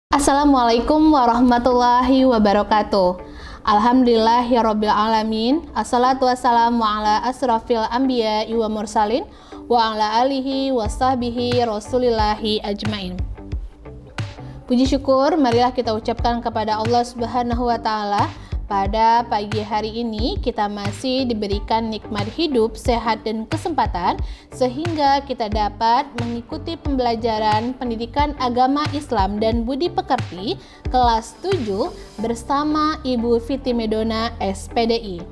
Assalamualaikum warahmatullahi wabarakatuh. Alhamdulillahirabbil alamin. Assalatu wassalamu ala asrafil anbiya'i wa mursalin wa ala alihi wa sahbihi rasulillahi ajmain. Puji syukur marilah kita ucapkan kepada Allah Subhanahu wa taala. Pada pagi hari ini kita masih diberikan nikmat hidup, sehat dan kesempatan sehingga kita dapat mengikuti pembelajaran pendidikan agama Islam dan budi pekerti kelas 7 bersama Ibu Fiti Medona SPDI.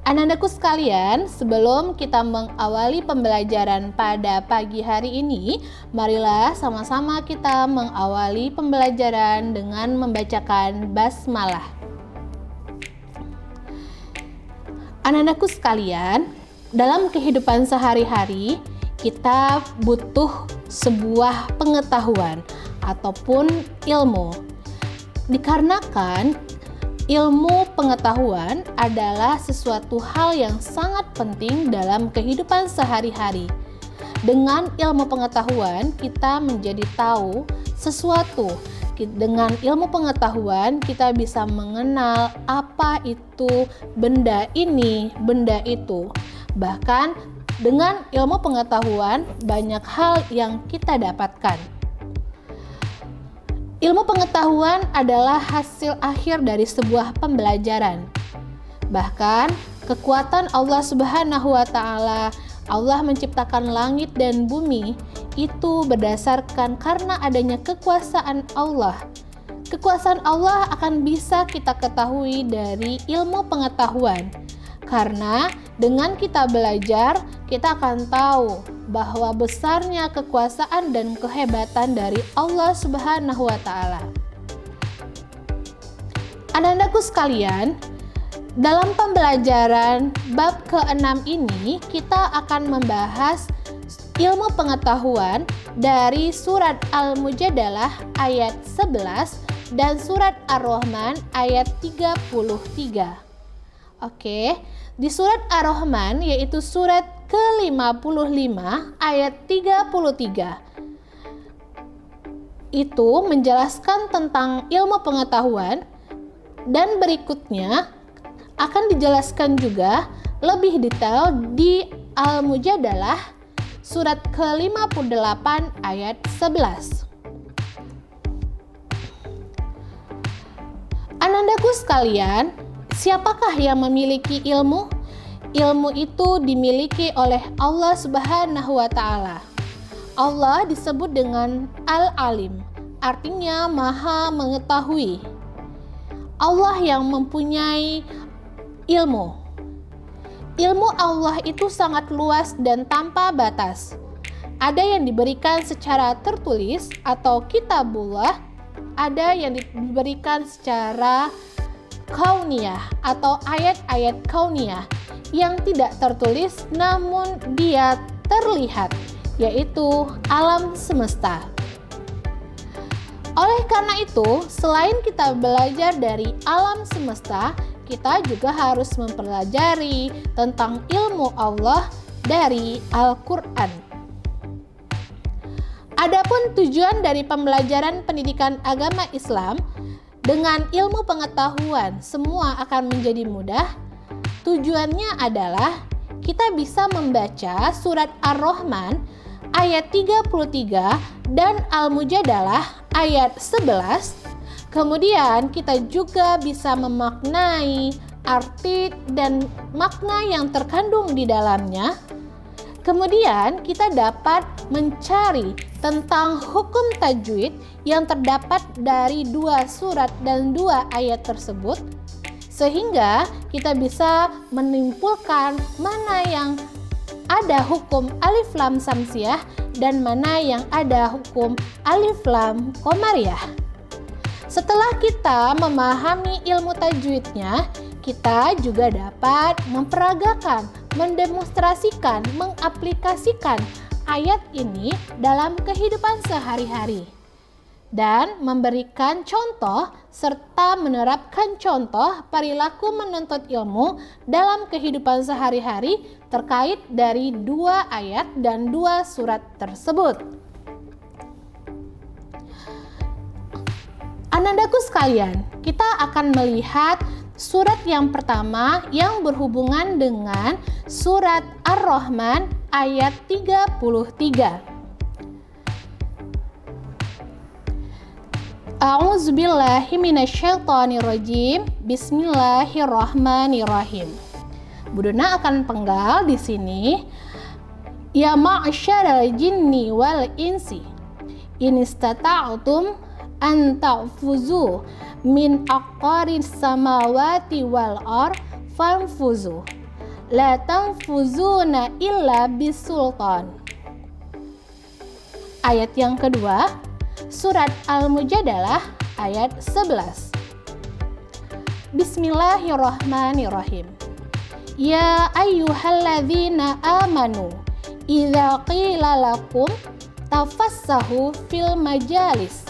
Anak-anakku sekalian, sebelum kita mengawali pembelajaran pada pagi hari ini, marilah sama-sama kita mengawali pembelajaran dengan membacakan basmalah. Anak-anakku sekalian, dalam kehidupan sehari-hari kita butuh sebuah pengetahuan ataupun ilmu. Dikarenakan ilmu pengetahuan adalah sesuatu hal yang sangat penting dalam kehidupan sehari-hari. Dengan ilmu pengetahuan kita menjadi tahu sesuatu. Dengan ilmu pengetahuan kita bisa mengenal apa itu benda ini, benda itu. Bahkan dengan ilmu pengetahuan banyak hal yang kita dapatkan. Ilmu pengetahuan adalah hasil akhir dari sebuah pembelajaran. Bahkan kekuatan Allah Subhanahu wa taala, Allah menciptakan langit dan bumi itu berdasarkan karena adanya kekuasaan Allah. Kekuasaan Allah akan bisa kita ketahui dari ilmu pengetahuan. Karena dengan kita belajar, kita akan tahu bahwa besarnya kekuasaan dan kehebatan dari Allah Subhanahu wa taala. Anak-anakku sekalian, dalam pembelajaran bab ke-6 ini kita akan membahas ilmu pengetahuan dari surat Al-Mujadalah ayat 11 dan surat Ar-Rahman ayat 33. Oke, di surat Ar-Rahman yaitu surat ke-55 ayat 33. Itu menjelaskan tentang ilmu pengetahuan dan berikutnya akan dijelaskan juga lebih detail di Al-Mujadalah surat ke-58 ayat 11. Anak-anakku sekalian, siapakah yang memiliki ilmu? Ilmu itu dimiliki oleh Allah Subhanahu wa taala. Allah disebut dengan Al-Alim, artinya Maha Mengetahui. Allah yang mempunyai ilmu. Ilmu Allah itu sangat luas dan tanpa batas. Ada yang diberikan secara tertulis atau kitabullah, ada yang diberikan secara kauniyah atau ayat-ayat kauniyah yang tidak tertulis namun dia terlihat, yaitu alam semesta. Oleh karena itu, selain kita belajar dari alam semesta, kita juga harus mempelajari tentang ilmu Allah dari Al-Quran. Adapun tujuan dari pembelajaran pendidikan agama Islam dengan ilmu pengetahuan semua akan menjadi mudah. Tujuannya adalah kita bisa membaca surat Ar-Rahman ayat 33 dan Al-Mujadalah ayat 11. Kemudian kita juga bisa memaknai arti dan makna yang terkandung di dalamnya. Kemudian kita dapat mencari tentang hukum tajwid yang terdapat dari 2 surat dan 2 ayat tersebut, sehingga kita bisa menyimpulkan mana yang ada hukum alif lam samsiah dan mana yang ada hukum alif lam qamariyah. Setelah kita memahami ilmu tajwidnya, kita juga dapat memperagakan, mendemonstrasikan, mengaplikasikan ayat ini dalam kehidupan sehari-hari dan memberikan contoh serta menerapkan contoh perilaku menuntut ilmu dalam kehidupan sehari-hari terkait dari 2 ayat dan 2 surat tersebut. Anandaku sekalian, kita akan melihat surat yang pertama yang berhubungan dengan surat Ar-Rahman ayat 33. A'udzubillahi minasyaitonirrajim. Bismillahirrahmanirrahim. Budona akan penggal di sini. Ya ma'syaral jinni wal insi in istata'tum an ta'fuzu min aqtaris samawati wal ar fanfuzu la tanfuzuna illa bisultan. Ayat yang kedua, surat Al-Mujadalah ayat 11. Bismillahirrahmanirrahim. Ya ayyuhalladzina amanu idza qila lakum tafassahu fil majalis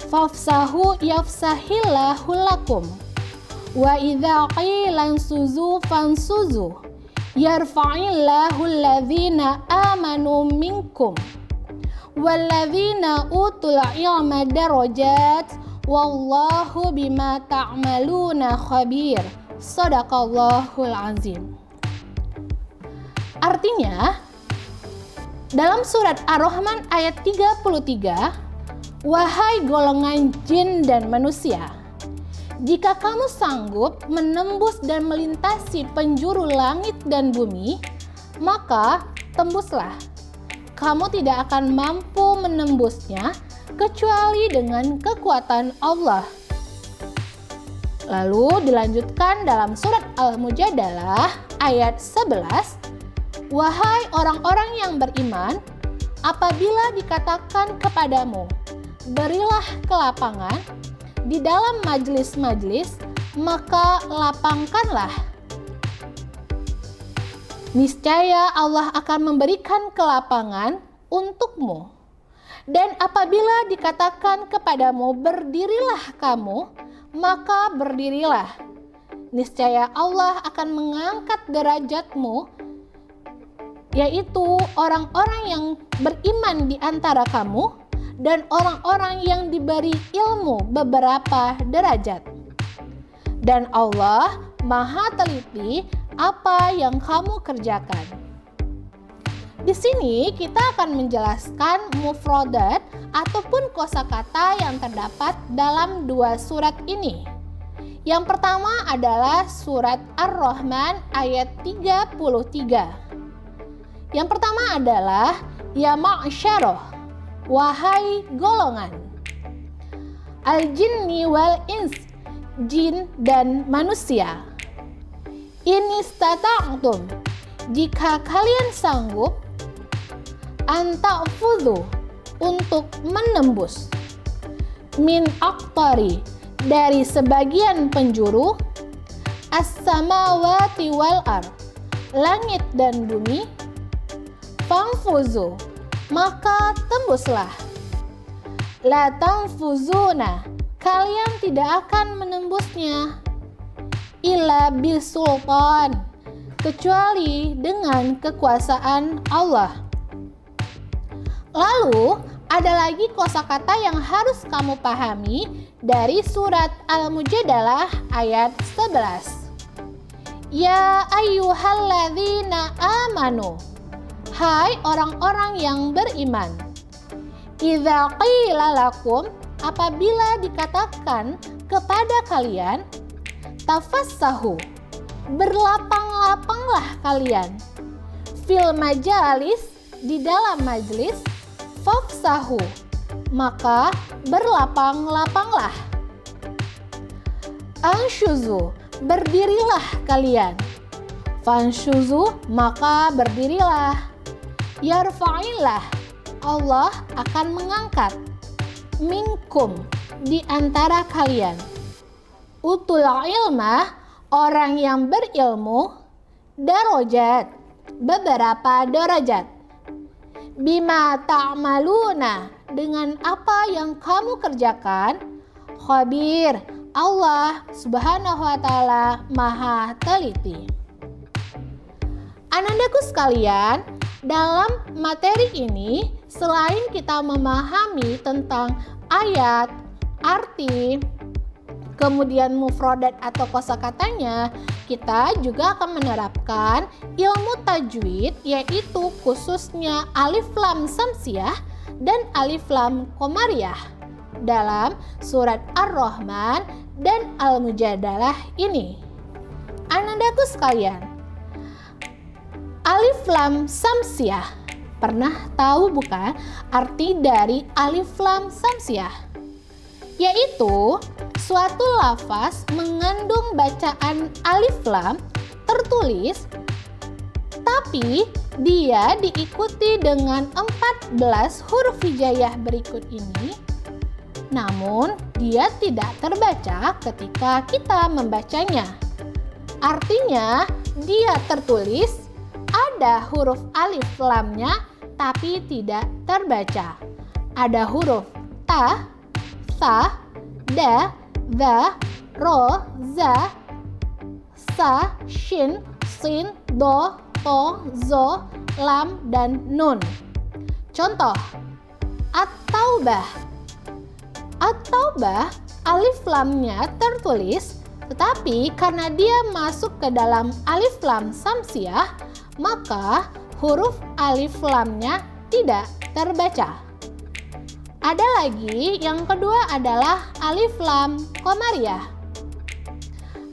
fafsahu yafsahillahu lakum wa idza qila ansuzu fansuzu yarfa'illahu alladzina amanu minkum walladzina utul ilma darajat wallahu bima ta'maluna khabir. Shadaqallahul azim. Artinya, dalam surat Ar-Rahman ayat 33, wahai golongan jin dan manusia, jika kamu sanggup menembus dan melintasi penjuru langit dan bumi, maka tembuslah. Kamu tidak akan mampu menembusnya kecuali dengan kekuatan Allah. Lalu dilanjutkan dalam surat Al-Mujadalah ayat 11, wahai orang-orang yang beriman, apabila dikatakan kepadamu, berilah kelapangan di dalam majlis-majlis, maka lapangkanlah. Niscaya Allah akan memberikan kelapangan untukmu. Dan apabila dikatakan kepadamu, berdirilah kamu, maka berdirilah. Niscaya Allah akan mengangkat derajatmu, yaitu orang-orang yang beriman di antara kamu dan orang-orang yang diberi ilmu beberapa derajat. Dan Allah Maha teliti apa yang kamu kerjakan. Di sini kita akan menjelaskan mufradat ataupun kosakata yang terdapat dalam dua surat ini. Yang pertama adalah surat Ar-Rahman ayat 33. Yang pertama adalah ya ma'syarah, wahai golongan. Al-jinni wal ins, jin dan manusia. In istata'tum, jika kalian sanggup, an ta'fudhu, untuk menembus, min aqtari, dari sebagian penjuru, as-samawati wal ar, langit dan bumi, fanfuzu, maka tembuslah. La tanfuzuna, kalian tidak akan menembusnya, illa bisultan, kecuali dengan kekuasaan Allah. Lalu, ada lagi kosakata yang harus kamu pahami dari surat Al-Mujadalah ayat 11. Ya ayyuhalladzina amanu, hai orang-orang yang beriman. Idza qila lakum, apabila dikatakan kepada kalian, tafassahu, berlapang-lapanglah kalian. Fil majalis, di dalam majlis, fafsahu, maka berlapang-lapanglah. Ansyuzu, berdirilah kalian. Fanshuzu, maka berdirilah. Yarfa'illah, Allah akan mengangkat. Minkum, di antara kalian. Utul ilmah, orang yang berilmu. Darajat, beberapa derajat. Bima ta'maluna, dengan apa yang kamu kerjakan. Khabir, Allah Subhanahu wa ta'ala Maha teliti. Anandaku sekalian, dalam materi ini selain kita memahami tentang ayat, arti, kemudian mufradat atau kosakatanya, kita juga akan menerapkan ilmu tajwid, yaitu khususnya alif lam samsiah dan alif lam qamariyah dalam surat Ar-Rahman dan Al-Mujadalah ini. Anandaku sekalian, alif lam samsiah, pernah tahu bukan arti dari alif lam samsiah? Yaitu suatu lafaz mengandung bacaan alif lam tertulis, tapi dia diikuti dengan 14 huruf hijaiyah berikut ini, namun dia tidak terbaca ketika kita membacanya. Artinya dia tertulis, ada huruf alif lamnya tapi tidak terbaca. Ada huruf ta, sa, da, za, ro, za, sa, shin, sin, do, to, zo, lam, dan nun. Contoh, at-taubah. At-taubah alif lamnya tertulis, tetapi karena dia masuk ke dalam alif lam samsiah, maka huruf alif lamnya tidak terbaca. Ada lagi, yang kedua adalah alif lam qamariyah.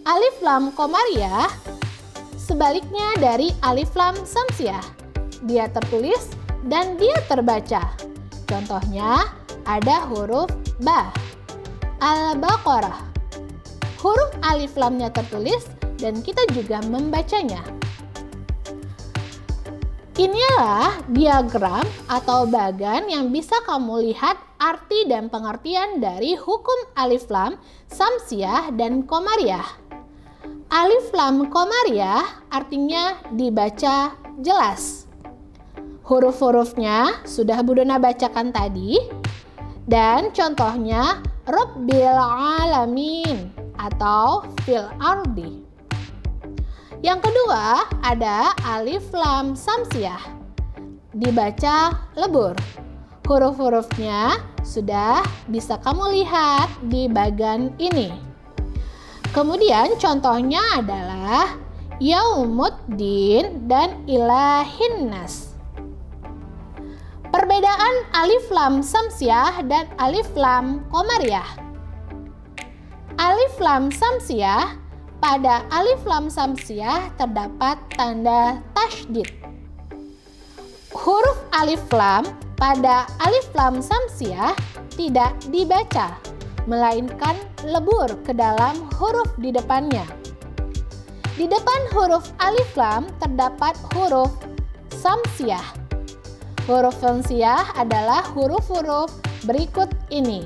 Alif lam qamariyah sebaliknya dari alif lam samsiah. Dia tertulis dan dia terbaca. Contohnya ada huruf ba, Al-Baqarah. Huruf alif lamnya tertulis dan kita juga membacanya. Inilah diagram atau bagan yang bisa kamu lihat arti dan pengertian dari hukum alif lam samsiah dan qamariyah. Alif lam qamariyah artinya dibaca jelas. Huruf-hurufnya sudah Bu Dona bacakan tadi, dan contohnya Rabbil alamin atau fil ardi. Yang kedua ada alif lam samsiah, dibaca lebur. Huruf-hurufnya sudah bisa kamu lihat di bagan ini. Kemudian contohnya adalah Yaumuddin dan Ilahinnas. Perbedaan alif lam samsiah dan alif lam qamariyah. Alif lam samsiah, pada alif lam samsiah terdapat tanda tasydid. Huruf alif lam pada alif lam samsiah tidak dibaca, melainkan lebur ke dalam huruf di depannya. Di depan huruf alif lam terdapat huruf samsiah. Huruf samsiah adalah huruf-huruf berikut ini.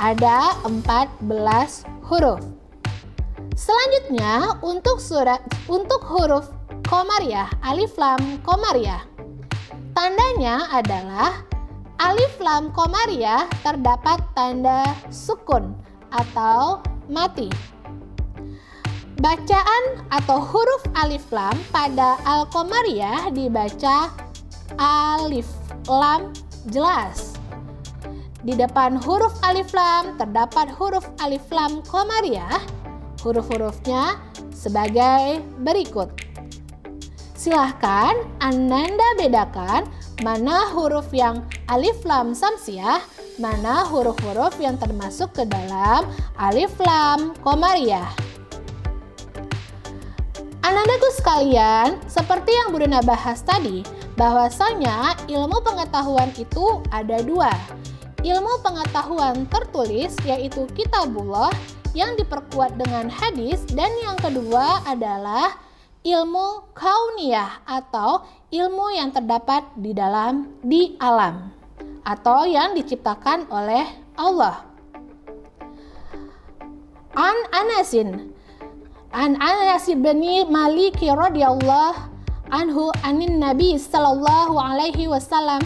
Ada 14 huruf. Selanjutnya untuk huruf qamariyah, alif lam qamariyah. Tandanya adalah alif lam qamariyah terdapat tanda sukun atau mati. Bacaan atau huruf alif lam pada al-qamariyah dibaca alif lam jelas. Di depan huruf alif lam terdapat huruf alif lam qamariyah. Huruf-hurufnya sebagai berikut. Silahkan Ananda bedakan mana huruf yang alif lam samsiah, mana huruf-huruf yang termasuk ke dalam alif lam qamariyah. Anandaku sekalian, seperti yang Bu Dona bahas tadi, bahwasanya ilmu pengetahuan itu ada dua. Ilmu pengetahuan tertulis yaitu kitabullah yang diperkuat dengan hadis, dan yang kedua adalah ilmu kauniyah atau ilmu yang terdapat di alam atau yang diciptakan oleh Allah. An Anas bin Malik radhiyallahu anhu anin Nabi sallallahu alaihi wasallam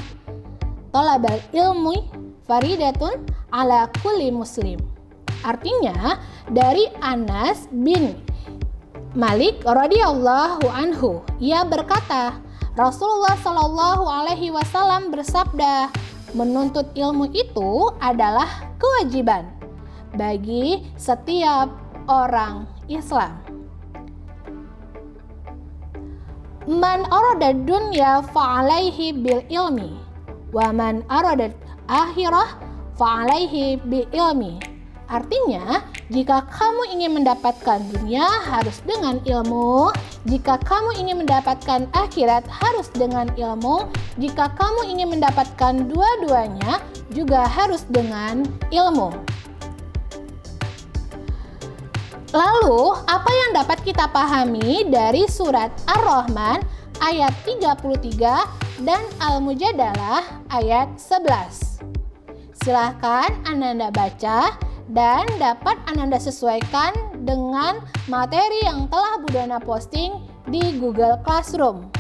talabal ilmi faridatun ala kulli muslim. Artinya dari Anas bin Malik radhiyallahu anhu, ia berkata, Rasulullah Shallallahu alaihi wasallam bersabda, menuntut ilmu itu adalah kewajiban bagi setiap orang Islam. Man arada dunya fa'alaihi bil ilmi wa man arada akhirah fa'alaihi bil ilmi. Artinya, jika kamu ingin mendapatkan dunia harus dengan ilmu, jika kamu ingin mendapatkan akhirat harus dengan ilmu, jika kamu ingin mendapatkan dua-duanya juga harus dengan ilmu. Lalu, apa yang dapat kita pahami dari surat Ar-Rahman ayat 33 dan Al-Mujadalah ayat 11? Silahkan Ananda baca dan dapat Ananda sesuaikan dengan materi yang telah Bu Dona posting di Google Classroom.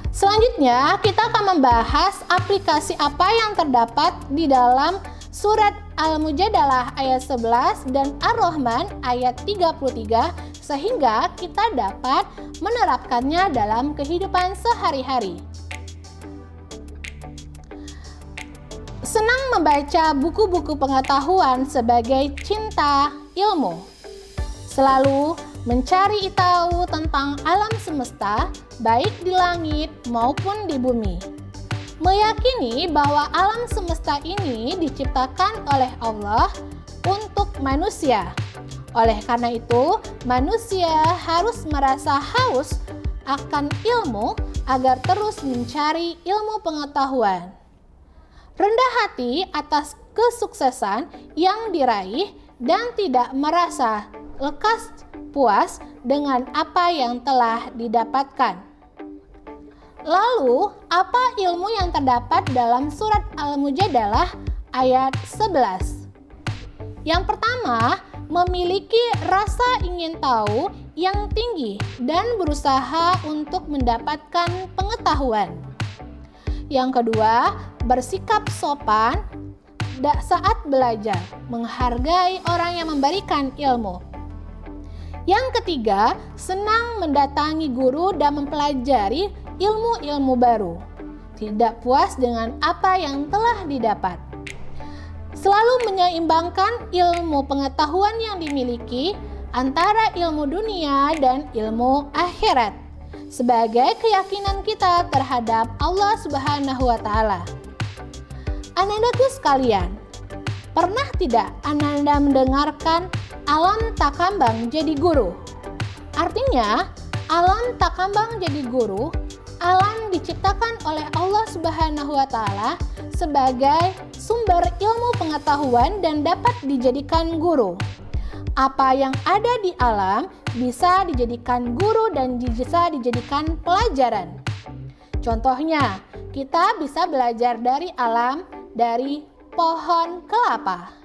Selanjutnya, kita akan membahas aplikasi apa yang terdapat di dalam surat Al-Mujadalah ayat 11 dan Ar-Rahman ayat 33 sehingga kita dapat menerapkannya dalam kehidupan sehari-hari. Senang membaca buku-buku pengetahuan sebagai cinta ilmu. Selalu mencari tahu tentang alam semesta, baik di langit maupun di bumi. Meyakini bahwa alam semesta ini diciptakan oleh Allah untuk manusia. Oleh karena itu, manusia harus merasa haus akan ilmu agar terus mencari ilmu pengetahuan. Rendah hati atas kesuksesan yang diraih dan tidak merasa lekas puas dengan apa yang telah didapatkan. Lalu, apa ilmu yang terdapat dalam surat Al-Mujadalah ayat 11? Yang pertama, memiliki rasa ingin tahu yang tinggi dan berusaha untuk mendapatkan pengetahuan. Yang kedua, bersikap sopan saat belajar, menghargai orang yang memberikan ilmu. Yang ketiga, senang mendatangi guru dan mempelajari ilmu-ilmu baru. Tidak puas dengan apa yang telah didapat. Selalu menyeimbangkan ilmu pengetahuan yang dimiliki antara ilmu dunia dan ilmu akhirat sebagai keyakinan kita terhadap Allah Subhanahu wa Ta'ala. Anandaku sekalian, pernah tidak Ananda mendengarkan alam tak kambang jadi guru? Artinya, alam tak kambang jadi guru, alam diciptakan oleh Allah Subhanahu wa Ta'ala sebagai sumber ilmu pengetahuan dan dapat dijadikan guru. Apa yang ada di alam bisa dijadikan guru dan bisa dijadikan pelajaran. Contohnya, kita bisa belajar dari alam, dari pohon kelapa.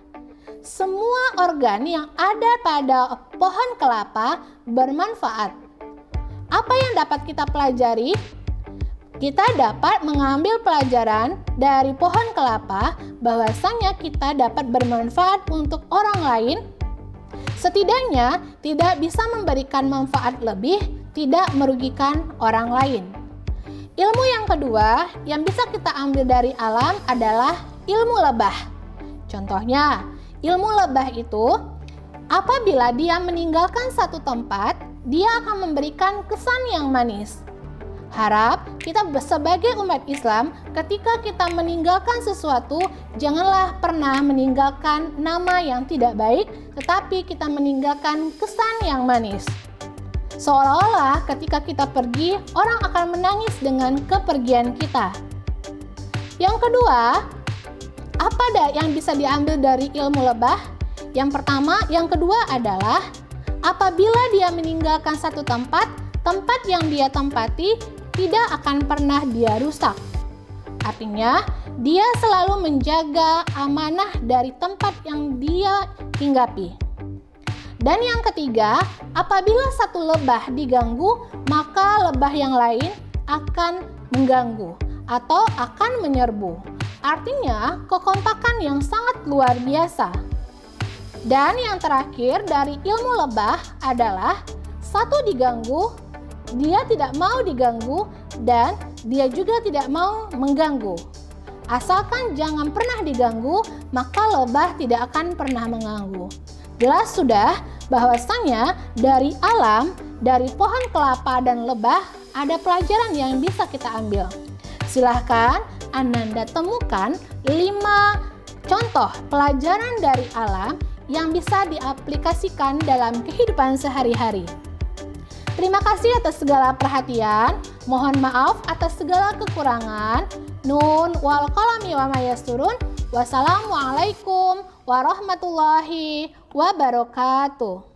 Semua organ yang ada pada pohon kelapa bermanfaat. Apa yang dapat kita pelajari? Kita dapat mengambil pelajaran dari pohon kelapa bahwasanya kita dapat bermanfaat untuk orang lain. Setidaknya tidak bisa memberikan manfaat lebih, tidak merugikan orang lain. Ilmu yang kedua yang bisa kita ambil dari alam adalah ilmu lebah. Contohnya, ilmu lebah itu apabila dia meninggalkan satu tempat, dia akan memberikan kesan yang manis. Harap kita sebagai umat Islam ketika kita meninggalkan sesuatu, janganlah pernah meninggalkan nama yang tidak baik, tetapi kita meninggalkan kesan yang manis. Seolah-olah ketika kita pergi, orang akan menangis dengan kepergian kita. Yang kedua, apa yang bisa diambil dari ilmu lebah? Yang pertama, yang kedua adalah apabila dia meninggalkan satu tempat, tempat yang dia tempati tidak akan pernah dia rusak. Artinya, dia selalu menjaga amanah dari tempat yang dia hinggapi. Dan yang ketiga, apabila satu lebah diganggu, maka lebah yang lain akan mengganggu atau akan menyerbu. Artinya, kekompakan yang sangat luar biasa. Dan yang terakhir dari ilmu lebah adalah satu diganggu, dia tidak mau diganggu dan dia juga tidak mau mengganggu. Asalkan jangan pernah diganggu, maka lebah tidak akan pernah mengganggu. Jelas sudah bahwasannya dari alam, dari pohon kelapa dan lebah ada pelajaran yang bisa kita ambil. Silahkan Ananda temukan 5 contoh pelajaran dari alam yang bisa diaplikasikan dalam kehidupan sehari-hari. Terima kasih atas segala perhatian. Mohon maaf atas segala kekurangan. Nun wal qalami wa ma yasturun. Wassalamualaikum warahmatullahi wabarakatuh.